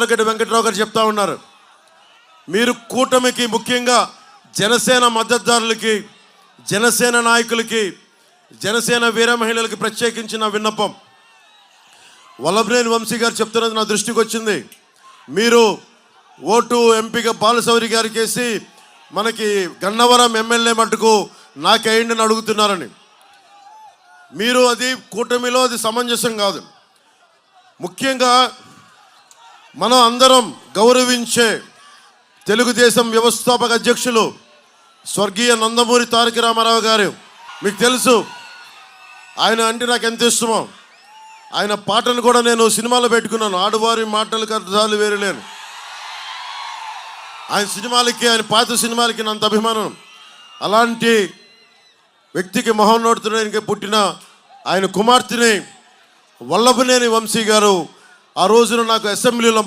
వెంకట్రావు గారు చెప్తా ఉన్నారు, మీరు కూటమికి, ముఖ్యంగా జనసేన మద్దతుదారులకి, జనసేన నాయకులకి, జనసేన వీర మహిళలకి ప్రత్యేకించిన విన్నపం. వల్లభనేని వంశీ గారు చెప్తున్నది నా దృష్టికి వచ్చింది. మీరు ఓటు ఎంపీగా బాలశౌరి గారికి వేసి మనకి గన్నవరం ఎమ్మెల్యే మట్టుకు నాకేయండి అని అడుగుతున్నారని. మీరు అది కూటమిలో అది సమంజసం కాదు. ముఖ్యంగా మనం అందరం గౌరవించే తెలుగుదేశం వ్యవస్థాపక అధ్యక్షులు స్వర్గీయ నందమూరి తారక రామారావు గారు, మీకు తెలుసు ఆయన అంటే నాకు ఎంత ఇష్టమో. ఆయన పాటను కూడా నేను సినిమాలో పెట్టుకున్నాను. ఆడువారి మాటలకు అర్థాలు వేరులేను. ఆయన సినిమాలకి, ఆయన పాత సినిమాలకి అంత అభిమానం. అలాంటి వ్యక్తికి మహోన్నతుడానికి పుట్టిన ఆయన కుమార్తెని వల్లభనేని వంశీ గారు ఆ రోజున నాకు అసెంబ్లీలో